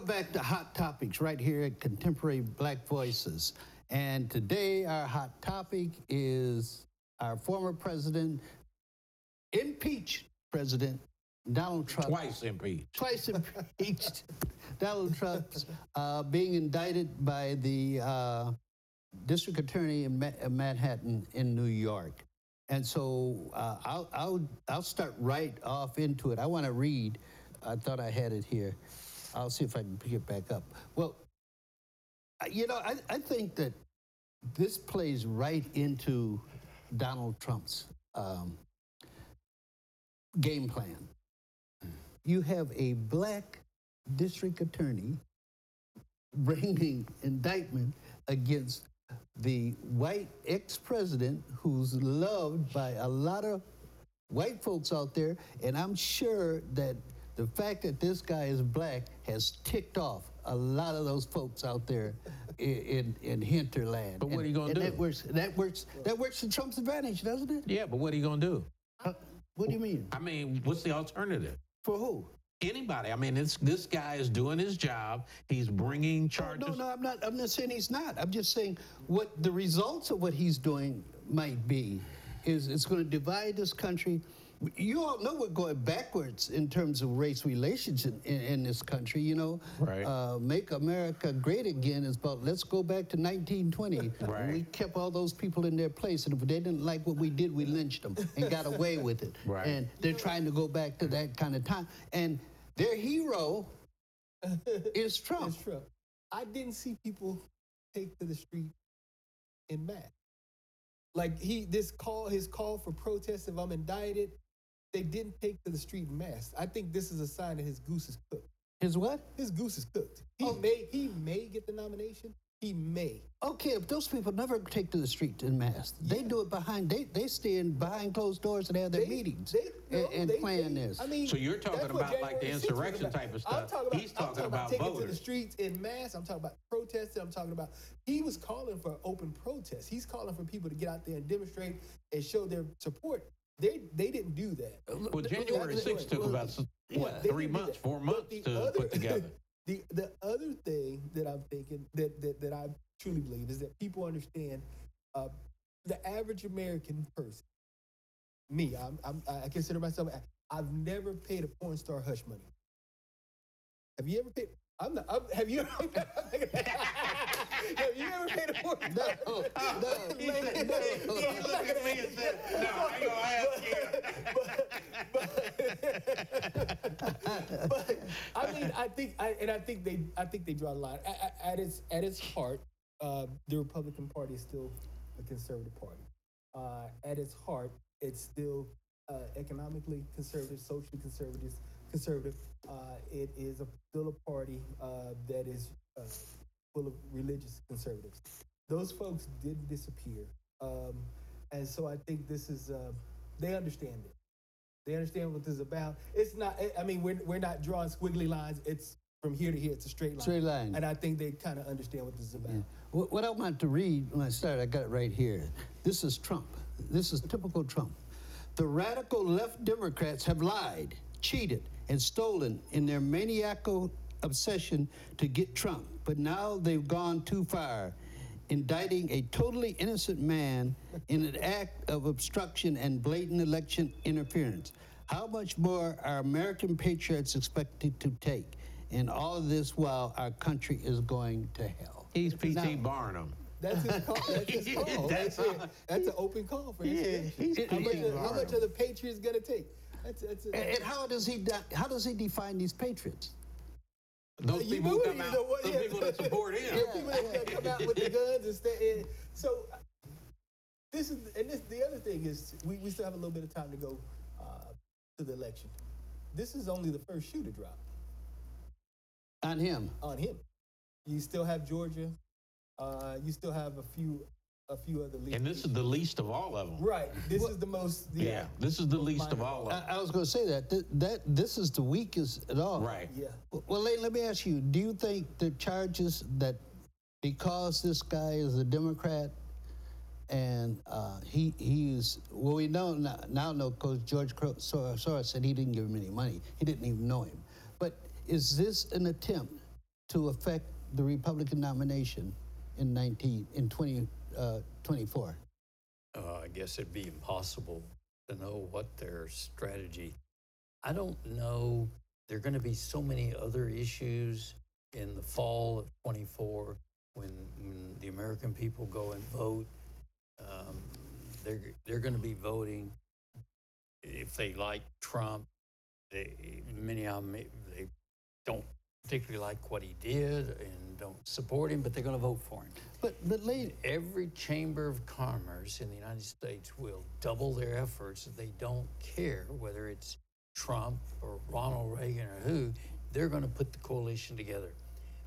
back to Hot Topics right here at Contemporary Black Voices. And today our hot topic is our former president, impeached President Donald Trump. Twice impeached. Twice impeached. Donald Trump being indicted by the district attorney in Manhattan in New York. And so I'll start right off into it. I want to read. I thought I had it here. I'll see if I can pick it back up. Well, you know, I think that this plays right into Donald Trump's game plan. You have a black district attorney bringing indictment against the white ex-president who's loved by a lot of white folks out there, and I'm sure that the fact that this guy is black has ticked off a lot of those folks out there in hinterland. But what are you going to do? That works to Trump's advantage, doesn't it? Yeah, but what are you going to do? What do you mean? I mean, what's the alternative? For who? Anybody. I mean, this guy is doing his job. He's bringing charges. No, I'm not saying he's not. I'm just saying what the results of what he's doing might be is it's going to divide this country. You all know we're going backwards in terms of race relations in this country, you know. Right. Make America Great Again is about, let's go back to 1920. Right. We kept all those people in their place, and if they didn't like what we did, we lynched them and got away with it. Right. And they're trying to go back to that kind of time. And their hero is Trump. It's Trump. I didn't see people take to the street en masse. Like his call for protest, if I'm indicted, they didn't take to the street en masse. I think this is a sign that his goose is cooked. His what? His goose is cooked. He may get the nomination. He may. Okay, if those people never take to the street en masse, they do it behind. They stay behind closed doors and have their meetings and plan this. I mean, so you're talking about like the insurrection type of stuff. He's talking about taking voters. To the streets en masse. I'm talking about protesting. I'm talking about he was calling for open protests. He's calling for people to get out there and demonstrate and show their support. They didn't do that. Well, January 6th took about 3 months, 4 months to put together. The other thing that I'm thinking that I truly believe is that people understand the average American person. Me, I consider myself. I've never paid a porn star hush money. Have you ever paid? Have you ever? Have you ever paid a porn star? No. He looked at me and said, "No, I ain't gonna ask you." But I mean, I think they draw a line. At its heart, the Republican Party is still a conservative party. At its heart, it's still economically conservative, socially conservative. It is still a party that is full of religious conservatives. Those folks didn't disappear, and so I think this is they understand it. They understand what this is about. It's not. I mean, we're not drawing squiggly lines. It's from here to here. It's a straight line. Straight line. And I think they kind of understand what this is about. Yeah. What I wanted to read when I started, I got it right here. This is Trump. This is typical Trump. The radical left Democrats have lied, cheated, and stolen in their maniacal obsession to get Trump. But now they've gone too far, indicting a totally innocent man in an act of obstruction and blatant election interference. How much more are American patriots expected to take? And all of this while our country is going to hell. He's P.T. Barnum. That's his call. That's his call. That's an open call for him. How much are the Patriots gonna take? And how does he define these patriots? Those people who come out, those people that support him. People that come out with the guns and stay in. So the other thing is we still have a little bit of time to go to the election. This is only the first shoe to drop. On him. On him. You still have Georgia. You still have a few other leads. And this is the least of all of them. Right. This is the most. Yeah. This is the least of all of them. I was going to say that this is the weakest at all. Right. Yeah. Well, Lane, let me ask you: do you think the charges that because this guy is a Democrat and he is we know now know because George Soros said he didn't give him any money. He didn't even know him. But is this an attempt to affect the Republican nomination in 2024? I guess it'd be impossible to know what their strategy. I don't know. There are going to be so many other issues in the fall of 24 when the American people go and vote. They're going to be voting if they like Trump. Many of them they don't particularly like what he did and don't support him, but they're going to vote for him. But Every chamber of commerce in the United States will double their efforts. They don't care whether it's Trump or Ronald Reagan or who. They're going to put the coalition together.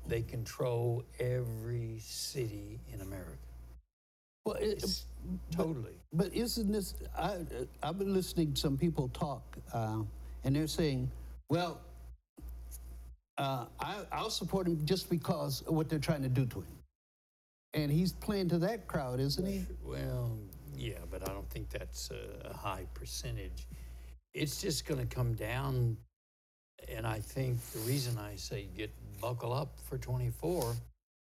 They control every city in America. well, Totally. But isn't this? I've been listening to some people talk, and they're saying, "Well, I'll support him just because of what they're trying to do to him." And he's playing to that crowd, isn't he? Well, yeah, but I don't think that's a high percentage. It's just going to come down, and I think the reason I say buckle up for 24,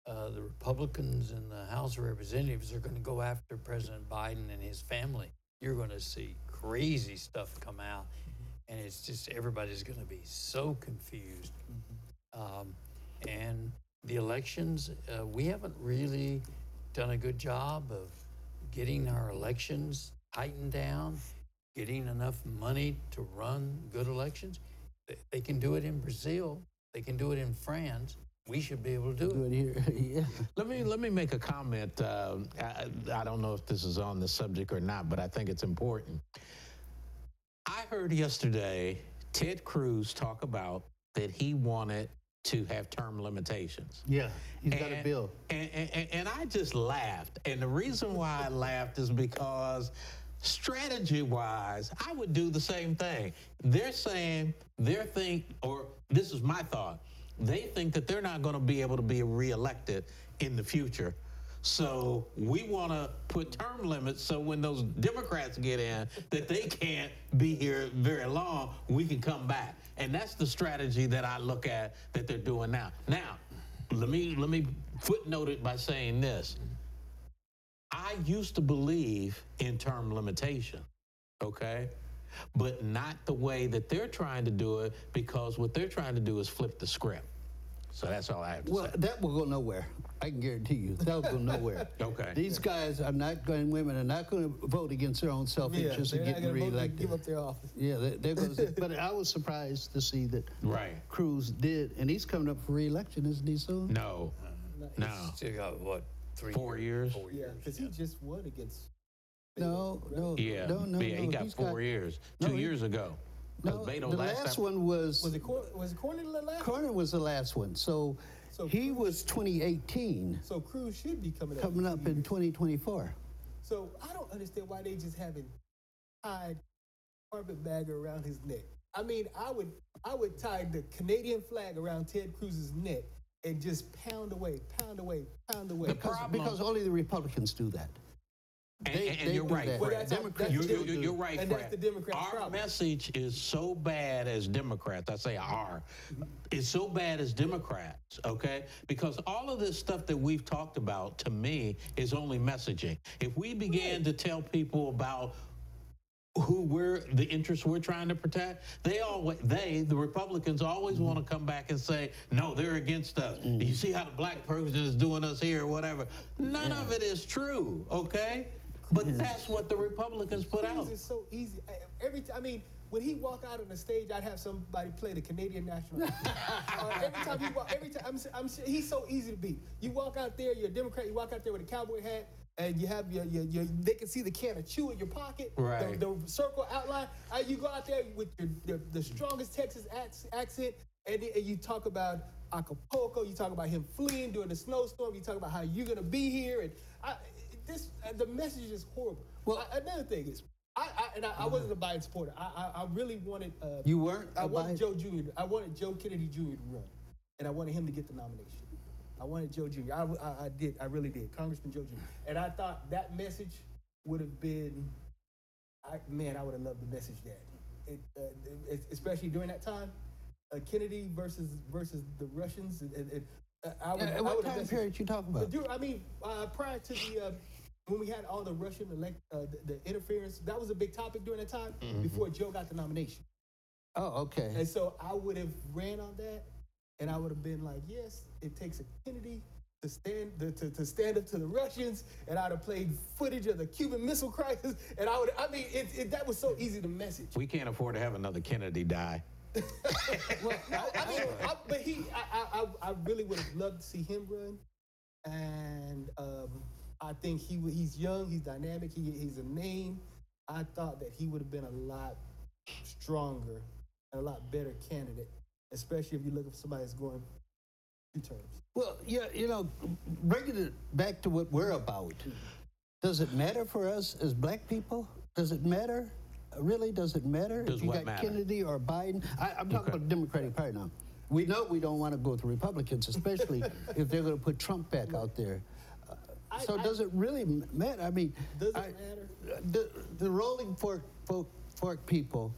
the Republicans in the House of Representatives are going to go after President Biden and his family. You're going to see crazy stuff come out, and it's just everybody's going to be so confused. And the elections, we haven't really done a good job of getting our elections tightened down, getting enough money to run good elections. They can do it in Brazil. They can do it in France. We should be able to do it. Do it here, yeah. Let me make a comment. I don't know if this is on the subject or not, but I think it's important. I heard yesterday Ted Cruz talk about that he wanted to have term limitations. Yeah, he's got a bill. And I just laughed. And the reason why I laughed is because strategy-wise, I would do the same thing. They're saying, or this is my thought, they think that they're not going to be able to be reelected in the future. So we want to put term limits so when those Democrats get in, that they can't be here very long, we can come back. And that's the strategy that I look at that they're doing now. Now, let me footnote it by saying this. I used to believe in term limitation, okay? But not the way that they're trying to do it, because what they're trying to do is flip the script. So that's all I have to say. Well, that will go nowhere. I can guarantee you, that will go nowhere. Okay. These guys are not going. Women are not going to vote against their own self-interest and getting reelected. Give up their office. Yeah, they're going to. But I was surprised to see that Right. Cruz did, and he's coming up for reelection, isn't he? Soon. No. No. Still got what, 4 years? 4 Yeah, years. because he just won against. No. Yeah. No. Yeah, he got He's 4 years. No, 2 he- years ago. 'Cause No, Beto the last time, one was Was it Cornyn the last? Cornyn was the last one. So he was 2018, So Cruz should be coming up. coming up in 2024. So I don't understand why they just haven't tied carpetbagger around his neck. I mean, I would tie the Canadian flag around Ted Cruz's neck and just pound away. The problem- Because only the Republicans do that. and you're do right, that. Well, Fred. that's- Democrats that's- still do. You're right, And Fred. that's the Democrats' Our problem. message is so bad as Democrats. I say our. It's so bad as Democrats, okay? Because all of this stuff that we've talked about, to me, is only messaging. If we began to tell people about the interests we're trying to protect, the Republicans always want to come back and say, no, they're against us. You see how the black person is doing us here or whatever. None of it is true, okay? But that's what the Republicans put out. Cruz is so easy. I mean, when he walk out on the stage, I'd have somebody play the Canadian national anthem. He's so easy to beat. You walk out there, you're a Democrat. You walk out there with a cowboy hat, and you have your they can see the can of chew in your pocket, Right. the circle outline. You go out there with the strongest Texas accent, and you talk about Acapulco. You talk about him fleeing during the snowstorm. You talk about how you're gonna be here, and the message is horrible. Well, Another thing is, I wasn't a Biden supporter. I really wanted. You weren't? I wanted Joe Jr. I wanted Joe Kennedy Jr. to run, and I wanted him to get the nomination. I wanted Joe Jr. I did. I really did. Congressman Joe Jr. And I thought that message would have been. I would have loved to message that, especially during that time. Kennedy versus the Russians, and I would, What time period you talking about? I mean, prior to the when we had all the Russian the interference, that was a big topic during that time before Joe got the nomination. Oh, okay. And so I would have ran on that, and I would have been like, yes, it takes a Kennedy to stand up to the Russians, and I'd have played footage of the Cuban Missile Crisis, and that was so easy to message. We can't afford to have another Kennedy die. Well, I really would have loved to see him run, and I think he's young, he's dynamic, he's a name. I thought that he would have been a lot stronger and a lot better candidate, especially if you look at somebody that's going 2 terms. Well, yeah, bringing it back to what we're about, does it matter for us as black people? Does it matter? Really, does it matter Does if you what got matter? Kennedy or Biden? I'm talking about the Democratic Party now. We know we don't want to go with the Republicans, especially if they're going to put Trump back out there. So does it really matter? I mean, Does it matter? The rolling fork people,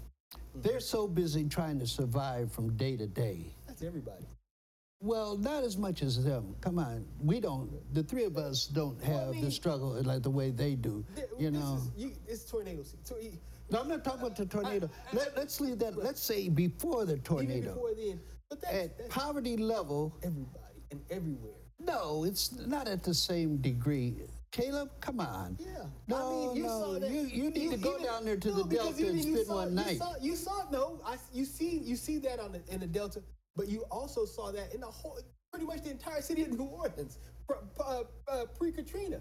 they're so busy trying to survive from day to day. That's everybody. Well, not as much as them. Come on, we don't. The 3 of us don't have the struggle like the way they do. It's tornado season. No, I'm not talking about the tornado. Let's leave that. Let's say before the tornado. Even before then, but At that's poverty level, everybody and everywhere. no, it's not at the same degree. Caleb, come on. Yeah. No, I mean, you saw that. You need to go down there to the Delta and spend one night. You see that in the Delta, but you also saw that in pretty much the entire city of New Orleans, pre-Katrina.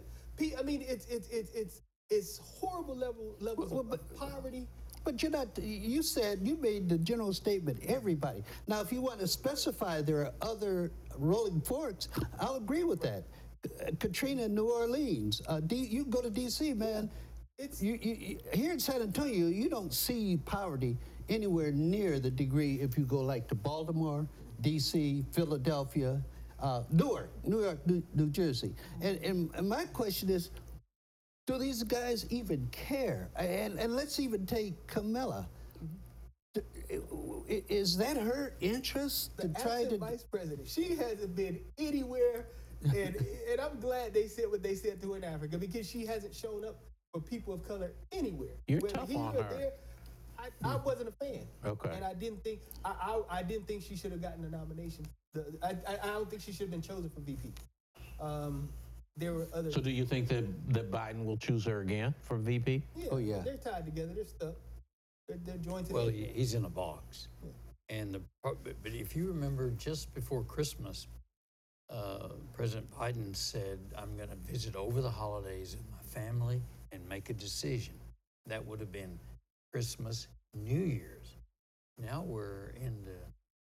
I mean, it's horrible levels of poverty. But you said, you made the general statement, everybody. Now, if you want to specify there are other rolling forks, I'll agree with that. Katrina in New Orleans, you go to D.C., man. Here in San Antonio, you don't see poverty anywhere near the degree if you go like to Baltimore, D.C., Philadelphia, Newark, New Jersey. And my question is, do these guys even care? And let's even take Camilla. Is that her interest to try to? Vice president, she hasn't been anywhere, and I'm glad they said what they said to her in Africa, because she hasn't shown up for people of color anywhere. You're tough on her. There, I wasn't a fan. Okay. And I didn't think she should have gotten the nomination. I don't think she should have been chosen for VP. There were other. So do you think that Biden will choose her again for VP? Yeah, Oh, yeah. They're tied together. They're stuck. They're joined together. Well, he's in a box. Yeah. And but if you remember, just before Christmas, President Biden said, "I'm going to visit over the holidays with my family and make a decision." That would have been Christmas, New Year's. Now we're into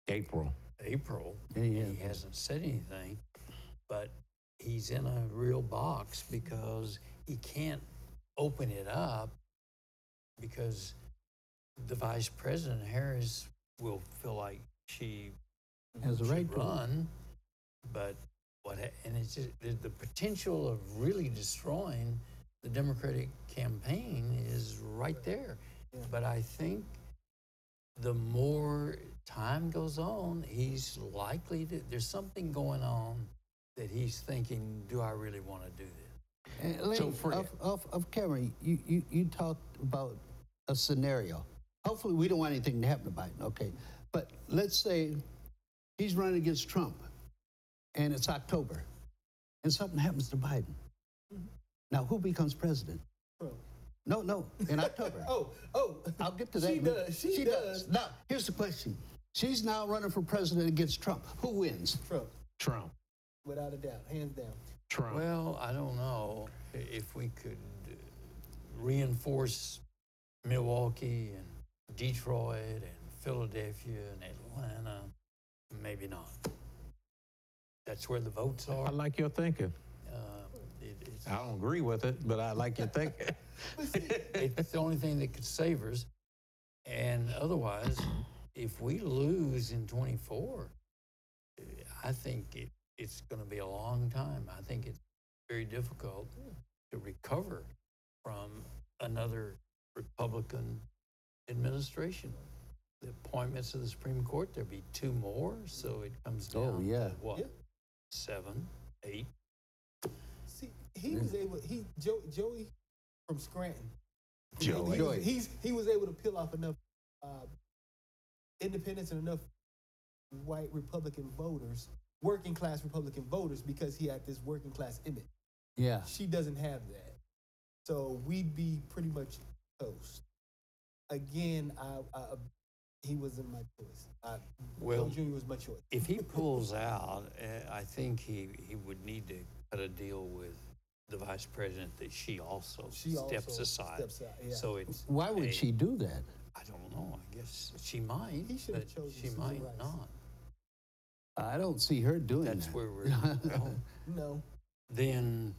April. Yeah. And he hasn't said anything, but he's in a real box because he can't open it up, because the Vice President Harris will feel like she Has a should right to run, but and it's just, the potential of really destroying the Democratic campaign is right there. Yeah. But I think the more time goes on, he's likely to. There's something going on that he's thinking, do I really want to do this? And Lane, off camera, you talked about a scenario. Hopefully, we don't want anything to happen to Biden, okay? But let's say he's running against Trump, and it's October, and something happens to Biden. Mm-hmm. Now, who becomes president? Trump. No, in October. Oh, I'll get to that. She does. Now, here's the question. She's now running for president against Trump. Who wins? Trump. Without a doubt, hands down. Trump. Well, I don't know if we could reinforce Milwaukee and Detroit and Philadelphia and Atlanta. Maybe not. That's where the votes I are. like your thinking. It's, I don't agree with it, but I like your thinking. it's the only thing that could save us. And otherwise, if we lose in 24, I think it's going to be a long time. I think it's very difficult to recover from another Republican administration. The appointments of the Supreme Court, there'll be 2 more, so it comes down Oh, yeah. to what? Yeah. 7, 8. See, he was able. Joey from Scranton. Joey. He was able to peel off enough independents and enough white Republican voters, working class Republican voters, because he had this working class image. Yeah. She doesn't have that, so we'd be pretty much toast. Again, he wasn't my choice. Well, Joe Jr. was my choice. If he pulls out, I think he would need to cut a deal with the vice president that she also steps aside. Yeah. So it's Why would she do that? I don't know. I guess she might, He should but have chosen she Susan might Rice. not. I don't see her doing That's that. where we're going. No. Then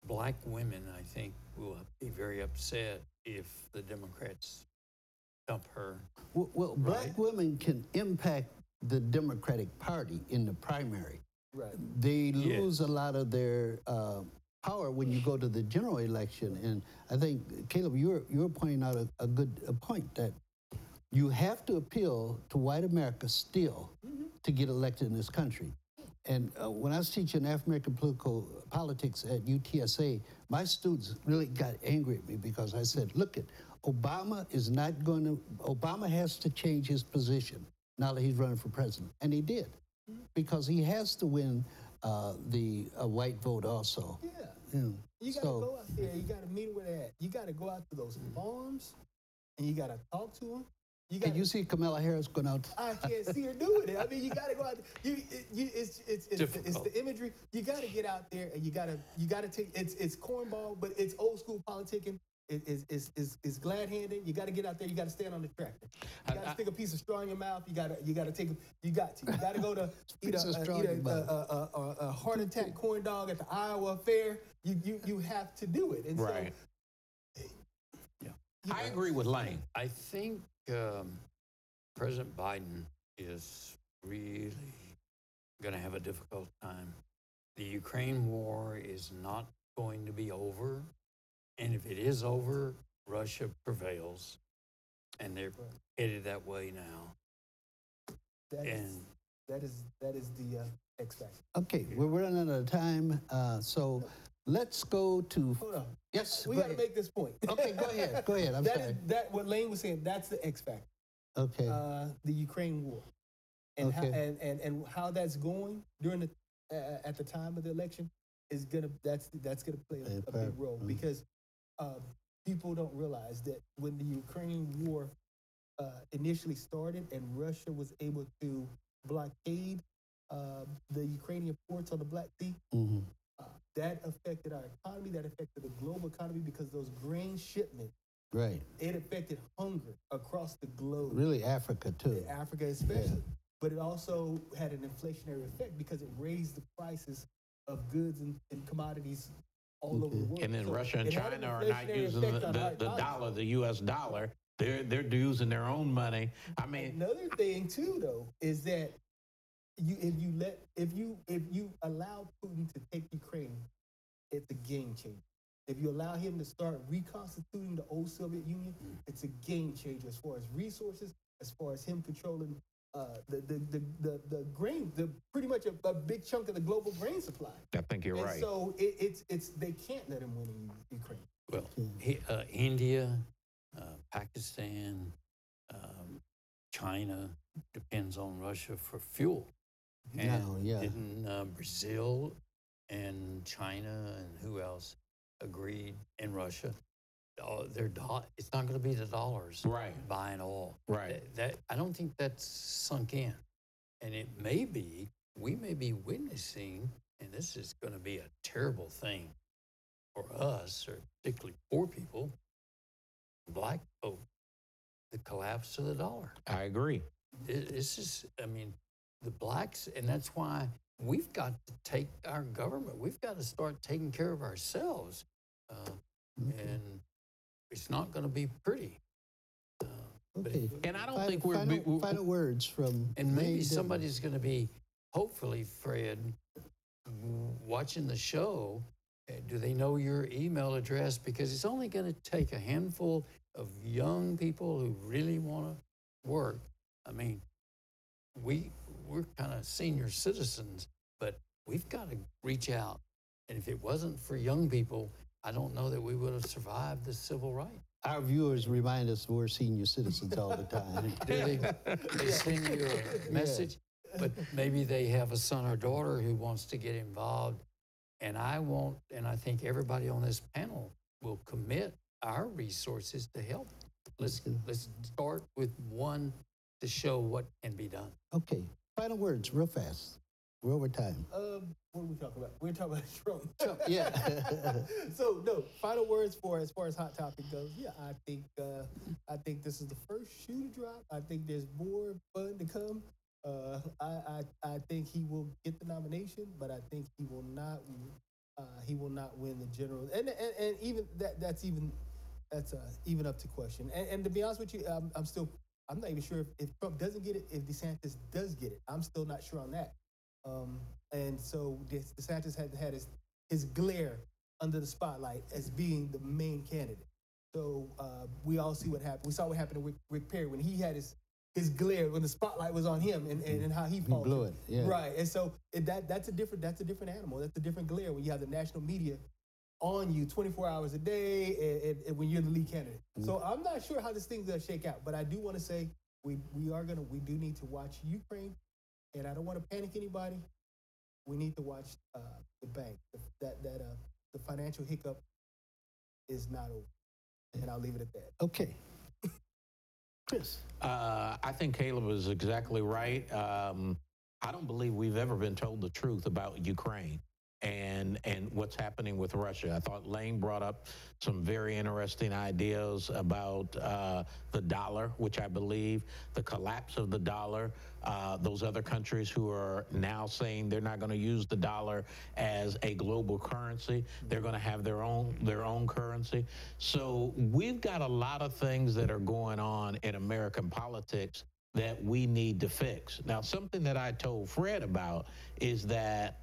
black women, I think, will be very upset if the Democrats dump her. Well, black women can impact the Democratic Party in the primary. Right. They lose a lot of their power when you go to the general election. And I think, Caleb, you're pointing out a good point, that you have to appeal to white America still to get elected in this country. And when I was teaching African American politics at UTSA, my students really got angry at me because I said, look, Obama has to change his position now that he's running for president. And he did, because he has to win the white vote also. Yeah. You got to go out there. You got to meet where they're at. You got to go out to those farms, and you got to talk to them. Can you see Kamala Harris going out? I can't see her doing it. I mean, you got to go out there. It's the imagery. You got to get out there, and you got to take. It's cornball, but it's old school politicking. It's glad handing. You got to get out there. You got to stand on the tractor. You got to stick a piece of straw in your mouth. You got to go to eat a heart attack corn dog at the Iowa Fair. You have to do it. And right. So, I agree with Lane. I think President Biden is really going to have a difficult time. The Ukraine war is not going to be over. And if it is over, Russia prevails. And they're headed that way now. That is the X factor. Okay, we're running out of time, so let's go to. Hold on. Yes, We got to make this point. Okay, go ahead. Go ahead. I'm sorry. What Lane was saying. That's the X factor. Okay. The Ukraine war, and how that's going during at the time of the election is that's gonna play a big role, because people don't realize that when the Ukraine war initially started and Russia was able to blockade the Ukrainian ports on the Black Sea, that affected our economy, that affected the global economy, because those grain shipments, it affected hunger across the globe. Really, Africa too. Africa especially. But it also had an inflationary effect because it raised the prices of goods and commodities all over the world. And then So Russia and it had China an are not inflationary using effect on our the economy. dollar, the U.S. dollar. They're using their own money. I mean, Another thing too, though, is that if you allow Putin to take Ukraine, it's a game changer. If you allow him to start reconstituting the old Soviet Union, it's a game changer as far as resources, as far as him controlling the grain, pretty much a big chunk of the global grain supply. I think you're right. So it's they can't let him win in Ukraine. Well, India, Pakistan, China depends on Russia for fuel. And didn't Brazil and China and who else agreed, in Russia, it's not going to be the dollars buying oil. That I don't think that's sunk in. And we may be witnessing, and this is going to be a terrible thing for us, or particularly poor people, black folk, the collapse of the dollar. I agree. This is, the blacks, and that's why we've got to take our government, we've got to start taking care of ourselves. And it's not going to be pretty. And I don't think final words from. And maybe somebody's going to be, hopefully, Fred, watching the show. Do they know your email address? Because it's only going to take a handful of young people who really want to work. I mean, we're kind of senior citizens, but we've got to reach out. And if it wasn't for young people, I don't know that we would have survived the civil rights. Our viewers remind us we're senior citizens all the time. Do they send you a message, but maybe they have a son or daughter who wants to get involved. And I think everybody on this panel will commit our resources to help. Let's start with one to show what can be done. Okay, final words, real fast. We're over time. What are we talking about? We're talking about Trump. Trump, yeah. So no, final words as far as hot topic goes. Yeah, I think this is the first shoe to drop. I think there's more fun to come. I think he will get the nomination, but I think he will not. He will not win the general. And even that's even up to question. And to be honest with you, I'm not even sure if Trump doesn't get it. If DeSantis does get it, I'm still not sure on that. And so DeSantis had his glare under the spotlight as being the main candidate. So we all see what happened. We saw what happened to Rick Perry when he had his glare, when the spotlight was on him and how he faltered. He blew it, yeah. Right, and so that's a different animal. That's a different glare when you have the national media on you 24 hours a day and when you're the lead candidate. So I'm not sure how this thing's gonna shake out, but I do want to say we do need to watch Ukraine. And I don't want to panic anybody. We need to watch the bank. The financial hiccup is not over. And I'll leave it at that. Okay. Chris. I think Caleb is exactly right. I don't believe we've ever been told the truth about Ukraine and what's happening with Russia. I thought Lane brought up some very interesting ideas about the dollar, which I believe, the collapse of the dollar, those other countries who are now saying they're not going to use the dollar as a global currency. They're going to have their own currency. So we've got a lot of things that are going on in American politics that we need to fix. Now, something that I told Fred about is that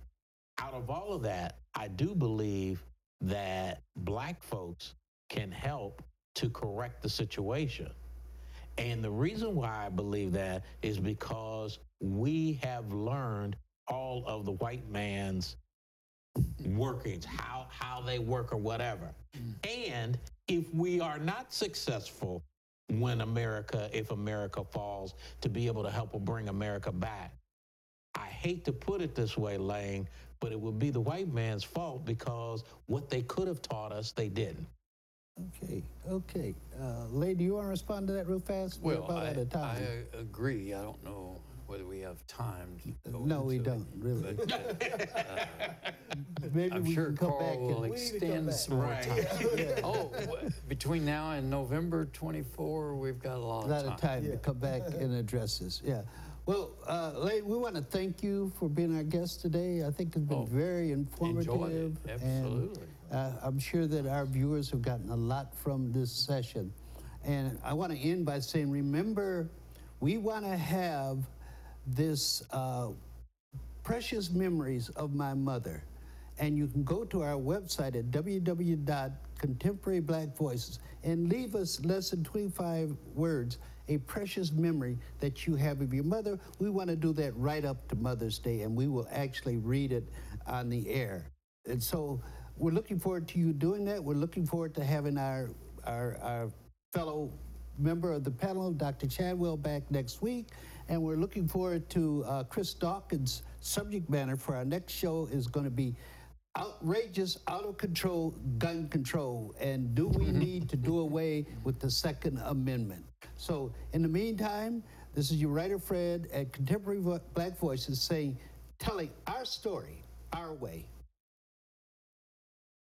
out of all of that, I do believe that black folks can help to correct the situation. And the reason why I believe that is because we have learned all of the white man's workings, how they work or whatever. And if we are not successful if America falls, to be able to help bring America back, I hate to put it this way, Lane, but it would be the white man's fault because what they could have taught us, they didn't. Okay. Lane, do you want to respond to that real fast? Well, I agree. I don't know whether we have time to go No, we into don't, it, really. But, Maybe I'm we sure can come Carl back will and extend some more time. Oh, between now and November 24, we've got a lot of time. to come back and address this. Yeah. Well, Lane, we want to thank you for being our guest today. I think it's been very informative. Enjoyed it. Absolutely. And I'm sure that our viewers have gotten a lot from this session. And I want to end by saying, remember, we want to have this precious memories of my mother. And you can go to our website at www.contemporary Black Voices and leave us less than 25 words, a precious memory that you have of your mother. We want to do that right up to Mother's Day, and we will actually read it on the air. And so we're looking forward to you doing that. We're looking forward to having our fellow member of the panel, Dr. Chadwell, back next week. And we're looking forward to Chris Dawkins' subject matter for our next show is going to be outrageous, out of control gun control. And do we need to do away with the Second Amendment? So in the meantime, this is your writer, Fred, at Contemporary Black Voices saying, telling our story our way.